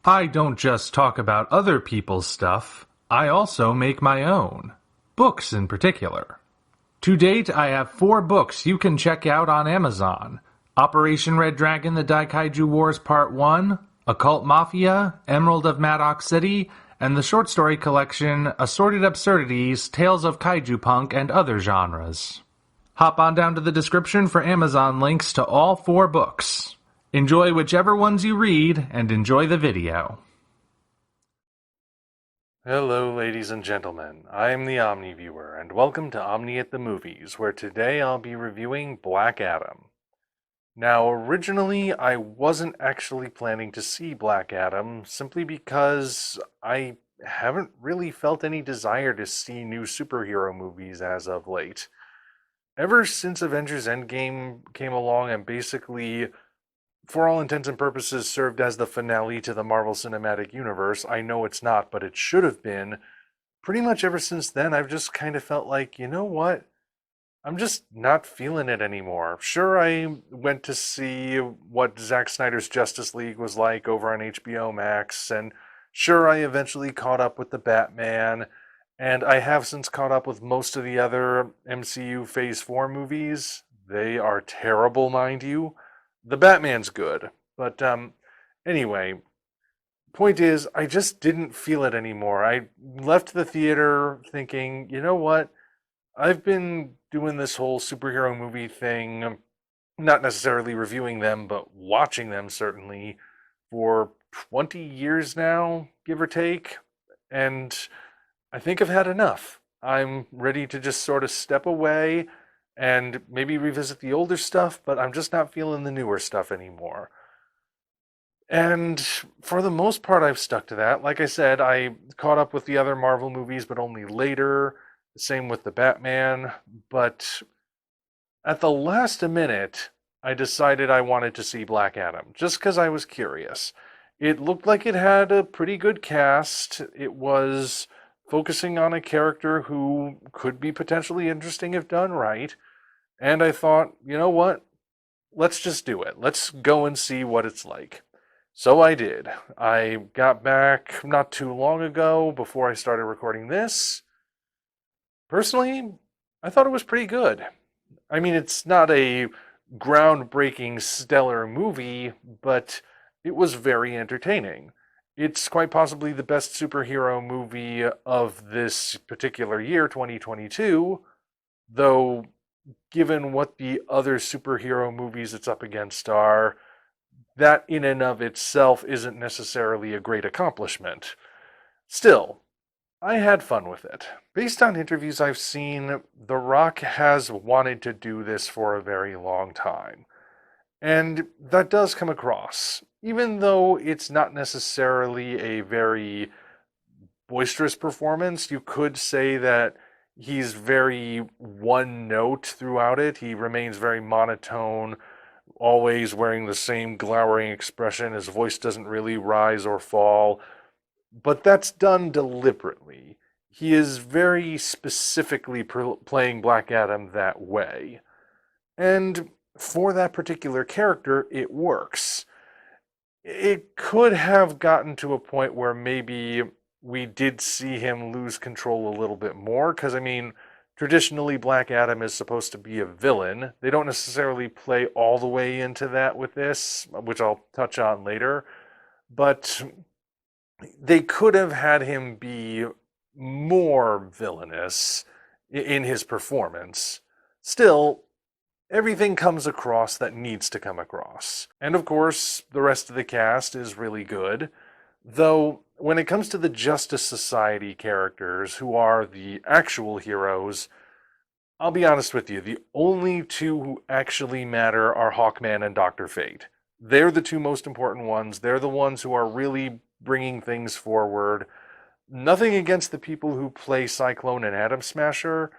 I don't just talk about other people's stuff, I also make my own. Books in particular. To date, I have 4 books you can check out on Amazon. Operation Red Dragon: The Daikaiju Wars Part 1, Occult Mafia, Emerald of Maddox City, and the short story collection Assorted Absurdities, Tales of Kaiju Punk and Other Genres. Hop on down to the description for Amazon links to all 4 books. Enjoy whichever ones you read, and enjoy the video. Hello, ladies and gentlemen. I'm the Omni Viewer, and welcome to Omni at the Movies, where today I'll be reviewing Black Adam. Now, originally, I wasn't actually planning to see Black Adam simply because I haven't really felt any desire to see new superhero movies as of late. Ever since Avengers Endgame came along and basically, for all intents and purposes, served as the finale to the Marvel Cinematic Universe, I know it's not, but it should have been. Pretty much ever since then, I've just kind of felt like, you know what? I'm just not feeling it anymore. Sure, I went to see what Zack Snyder's Justice League was like over on HBO Max, and sure, I eventually caught up with the Batman, and I have since caught up with most of the other MCU Phase 4 movies. They are terrible, mind you. The Batman's good, but anyway, point is, I just didn't feel it anymore. I left the theater thinking, you know what? I've been doing this whole superhero movie thing, not necessarily reviewing them, but watching them certainly, for 20 years now, give or take. And I think I've had enough. I'm ready to just sort of step away and maybe revisit the older stuff, but I'm just not feeling the newer stuff anymore. And for the most part, I've stuck to that. Like I said, I caught up with the other Marvel movies, but only later. Same with the Batman. But at the last minute, I decided I wanted to see Black Adam, just because I was curious. It looked like it had a pretty good cast. It was focusing on a character who could be potentially interesting if done right. And I thought, you know what? Let's just do it. Let's go and see what it's like. So I did. I got back not too long ago before I started recording this. Personally, I thought it was pretty good. I mean, it's not a groundbreaking, stellar movie, but it was very entertaining. It's quite possibly the best superhero movie of this particular year, 2022, though, given what the other superhero movies it's up against are, that in and of itself isn't necessarily a great accomplishment. Still, I had fun with it. Based on interviews I've seen, The Rock has wanted to do this for a very long time. And that does come across. Even though it's not necessarily a very boisterous performance, you could say that he's very one note throughout it. He remains very monotone, always wearing the same glowering expression. His voice doesn't really rise or fall, but that's done deliberately. He is very specifically playing Black Adam that way. And for that particular character, it works. It could have gotten to a point where maybe we did see him lose control a little bit more, because, I mean, traditionally Black Adam is supposed to be a villain. They don't necessarily play all the way into that with this, which I'll touch on later, but they could have had him be more villainous in his performance. Still, everything comes across that needs to come across. And of course, the rest of the cast is really good. Though, when it comes to the Justice Society characters, who are the actual heroes, I'll be honest with you, the only two who actually matter are Hawkman and Dr. Fate. They're the two most important ones. They're the ones who are really bringing things forward. Nothing against the people who play Cyclone and Atom Smasher,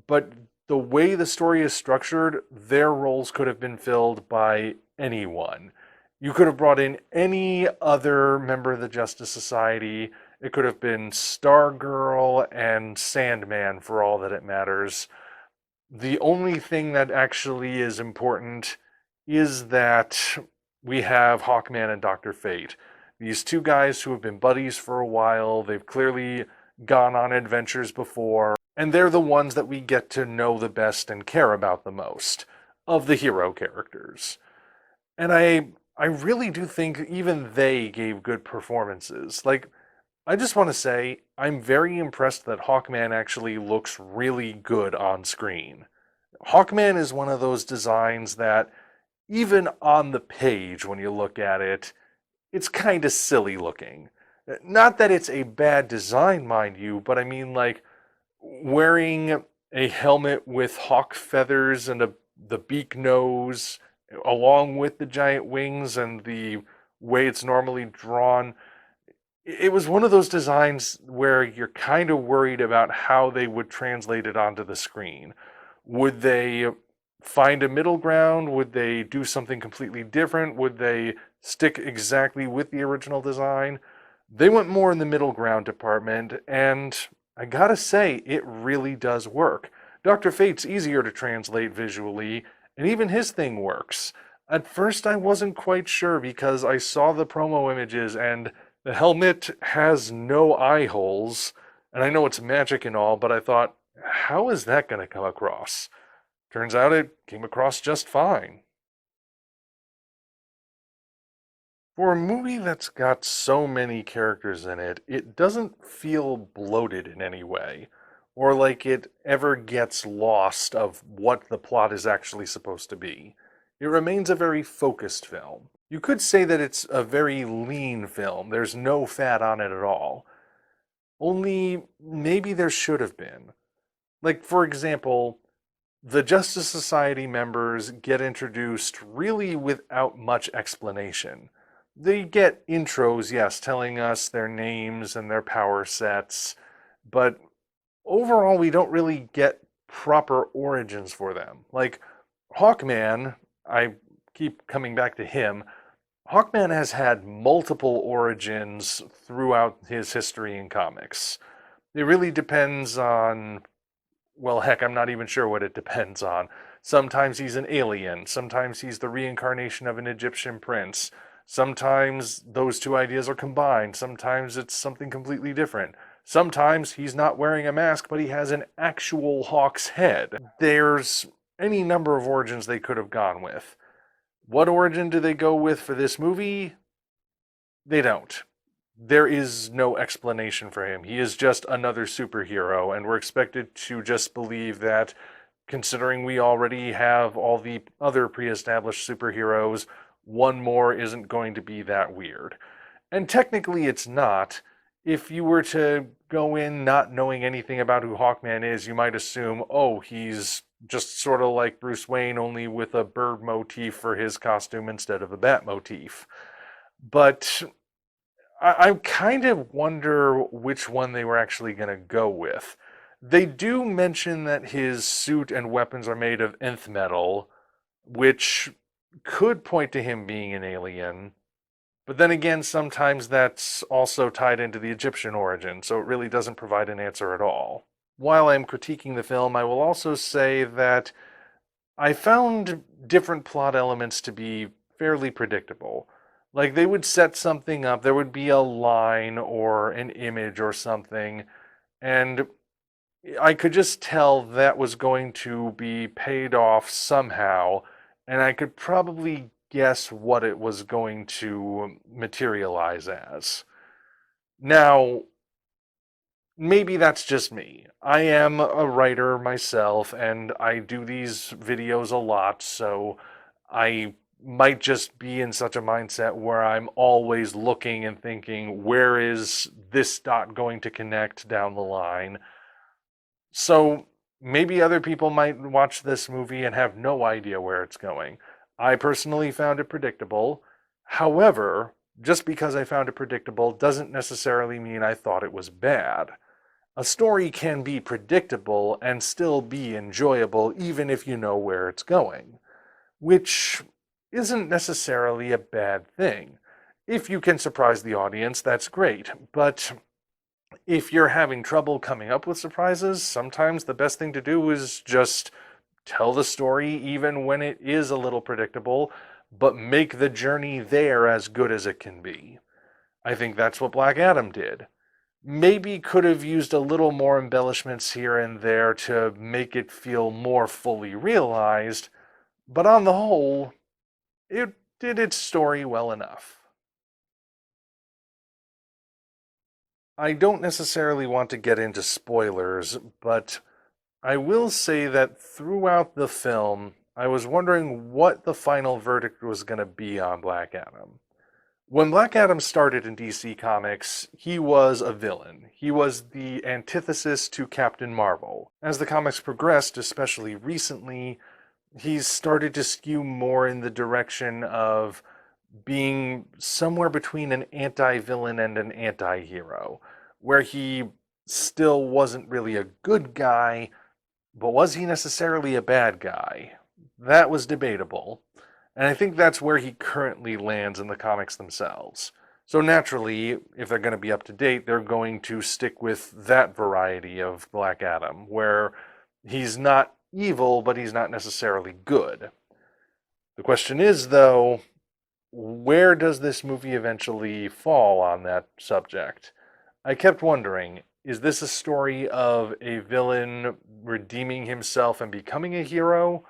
but the way the story is structured, their roles could have been filled by anyone. You could have brought in any other member of the Justice Society. It could have been Stargirl and Sandman for all that it matters. The only thing that actually is important is that we have Hawkman and Dr. Fate. these two guys who have been buddies for a while. They've clearly gone on adventures before, and they're the ones that we get to know the best and care about the most of the hero characters. And I really do think even they gave good performances. Like, I just want to say, I'm very impressed that Hawkman actually looks really good on screen. Hawkman is one of those designs that, even on the page, when you look at it, it's kind of silly looking. Not that it's a bad design, mind you, but I mean, like, wearing a helmet with hawk feathers and the beak nose, along with the giant wings and the way it's normally drawn, it was one of those designs where you're kind of worried about how they would translate it onto the screen. Would they find a middle ground? Would they do something completely different? Would they stick exactly with the original design? They went more in the middle ground department, and I gotta say, it really does work. Dr. Fate's easier to translate visually, and even his thing works. At first, I wasn't quite sure because I saw the promo images and the helmet has no eye holes, and I know it's magic and all, but I thought, how is that going to come across? Turns out it came across just fine. For a movie that's got so many characters in it, it doesn't feel bloated in any way, or like it ever gets lost of what the plot is actually supposed to be. It remains a very focused film. You could say that it's a very lean film. There's no fat on it at all. Only maybe there should have been. Like, for example, the Justice Society members get introduced really without much explanation. They get intros, yes, telling us their names and their power sets, but overall we don't really get proper origins for them. Like, Hawkman, I keep coming back to him. Hawkman has had multiple origins throughout his history in comics. It really depends on, well, heck, I'm not even sure what it depends on. Sometimes he's an alien, sometimes he's the reincarnation of an Egyptian prince, sometimes those two ideas are combined, sometimes it's something completely different. Sometimes he's not wearing a mask, but he has an actual hawk's head. There's any number of origins they could have gone with. What origin do they go with for this movie? They don't. There is no explanation for him. He is just another superhero, and we're expected to just believe that, considering we already have all the other pre-established superheroes, one more isn't going to be that weird. And technically it's not. If you were to go in not knowing anything about who Hawkman is, you might assume, oh, he's just sort of like Bruce Wayne, only with a bird motif for his costume instead of a bat motif. But I kind of wonder which one they were actually going to go with. They do mention that his suit and weapons are made of nth metal, which could point to him being an alien. But then again, sometimes that's also tied into the Egyptian origin, so it really doesn't provide an answer at all. While I'm critiquing the film, I will also say that I found different plot elements to be fairly predictable. Like, they would set something up, there would be a line or an image or something, and I could just tell that was going to be paid off somehow, and I could probably guess what it was going to materialize as. Now, maybe that's just me. I am a writer myself, and I do these videos a lot, so I might just be in such a mindset where I'm always looking and thinking, where is this dot going to connect down the line? So maybe other people might watch this movie and have no idea where it's going. I personally found it predictable. However, just because I found it predictable doesn't necessarily mean I thought it was bad. A story can be predictable and still be enjoyable even if you know where it's going, which isn't necessarily a bad thing. If you can surprise the audience, that's great, but if you're having trouble coming up with surprises, sometimes the best thing to do is just tell the story even when it is a little predictable, but make the journey there as good as it can be. I think that's what Black Adam did. Maybe could have used a little more embellishments here and there to make it feel more fully realized, but on the whole, it did its story well enough. I don't necessarily want to get into spoilers, but I will say that throughout the film, I was wondering what the final verdict was going to be on Black Adam. When Black Adam started in DC Comics, he was a villain. He was the antithesis to Captain Marvel. As the comics progressed, especially recently, he's started to skew more in the direction of being somewhere between an anti-villain and an anti-hero, where he still wasn't really a good guy, but was he necessarily a bad guy? That was debatable. And I think that's where he currently lands in the comics themselves. So naturally, if they're going to be up to date, they're going to stick with that variety of Black Adam, where he's not evil, but he's not necessarily good. The question is, though, where does this movie eventually fall on that subject? I kept wondering, is this a story of a villain redeeming himself and becoming a hero?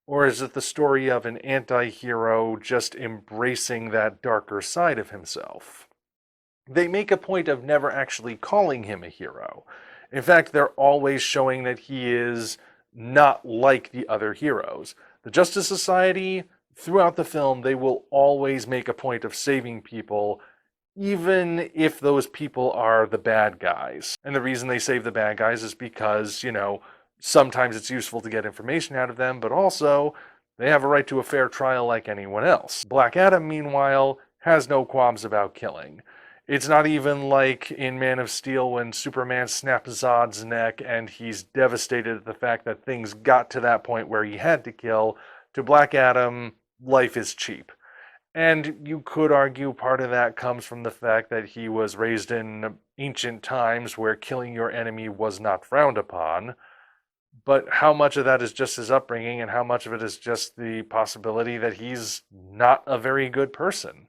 Or is it the story of an anti hero just embracing that darker side of himself? They make a point of never actually calling him a hero. In fact, they're always showing that he is not like the other heroes. The Justice Society, throughout the film, they will always make a point of saving people, even if those people are the bad guys. And the reason they save the bad guys is because, sometimes it's useful to get information out of them, but also they have a right to a fair trial like anyone else. Black Adam, meanwhile, has no qualms about killing. It's not even like in Man of Steel when Superman snaps Zod's neck and he's devastated at the fact that things got to that point where he had to kill. To Black Adam, life is cheap. And you could argue part of that comes from the fact that he was raised in ancient times where killing your enemy was not frowned upon. But how much of that is just his upbringing and how much of it is just the possibility that he's not a very good person?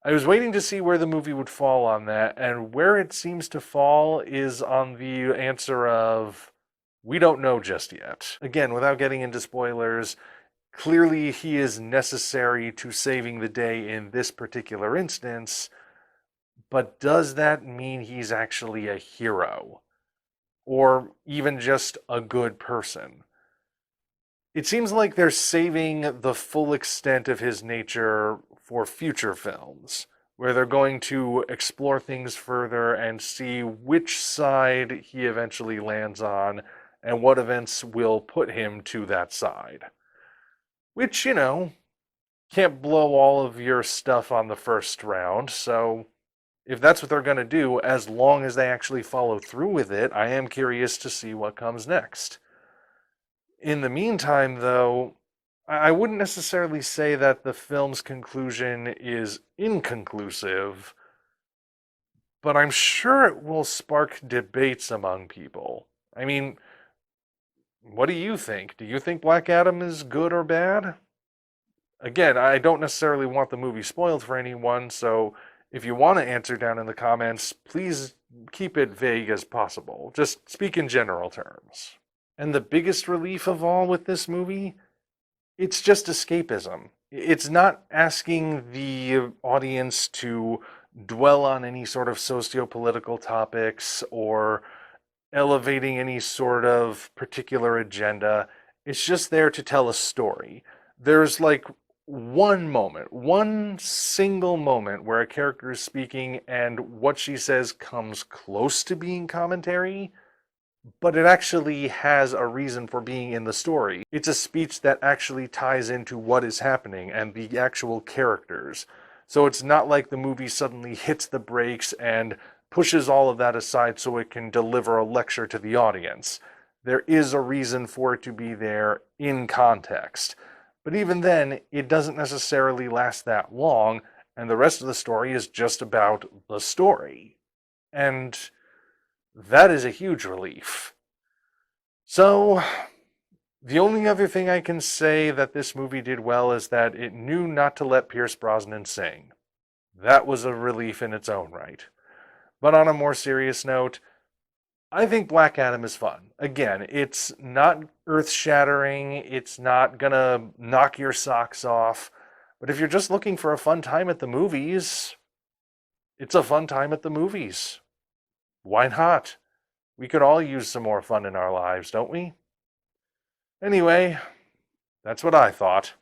I was waiting to see where the movie would fall on that, and where it seems to fall is on the answer of, we don't know just yet. Again, without getting into spoilers, clearly he is necessary to saving the day in this particular instance, but does that mean he's actually a hero? Or even just a good person? It seems like they're saving the full extent of his nature for future films, where they're going to explore things further and see which side he eventually lands on and what events will put him to that side. Which, can't blow all of your stuff on the first round, so if that's what they're going to do, as long as they actually follow through with it, I am curious to see what comes next. In the meantime, though, I wouldn't necessarily say that the film's conclusion is inconclusive, but I'm sure it will spark debates among people. I mean, what do you think? Do you think Black Adam is good or bad? Again, I don't necessarily want the movie spoiled for anyone, so if you want to answer down in the comments, please keep it vague as possible. Just speak in general terms. And the biggest relief of all with this movie, it's just escapism. It's not asking the audience to dwell on any sort of socio-political topics or elevating any sort of particular agenda. It's just there to tell a story. There's like one single moment where a character is speaking and what she says comes close to being commentary, but it actually has a reason for being in the story. It's a speech that actually ties into what is happening and the actual characters. So it's not like the movie suddenly hits the brakes and pushes all of that aside so it can deliver a lecture to the audience. There is a reason for it to be there in context. But even then, it doesn't necessarily last that long, and the rest of the story is just about the story. And that is a huge relief. So, the only other thing I can say that this movie did well is that it knew not to let Pierce Brosnan sing. that was a relief in its own right. But on a more serious note, I think Black Adam is fun. Again, it's not earth-shattering, it's not gonna knock your socks off, but if you're just looking for a fun time at the movies, it's a fun time at the movies. Why not? We could all use some more fun in our lives, don't we? Anyway, that's what I thought.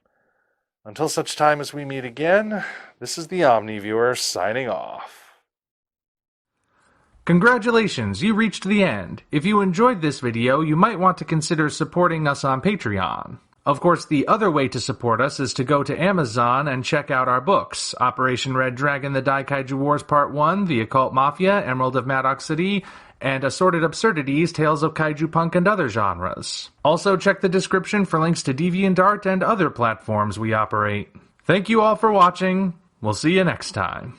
Until such time as we meet again, this is the OmniViewer signing off. Congratulations, you reached the end. If you enjoyed this video, you might want to consider supporting us on Patreon. Of course, the other way to support us is to go to Amazon and check out our books, Operation Red Dragon, The Daikaiju Wars Part 1, The Occult Mafia, Emerald of Maddox City, and Assorted Absurdities, Tales of Kaiju Punk and Other Genres. Also check the description for links to DeviantArt and other platforms we operate. Thank you all for watching. We'll see you next time.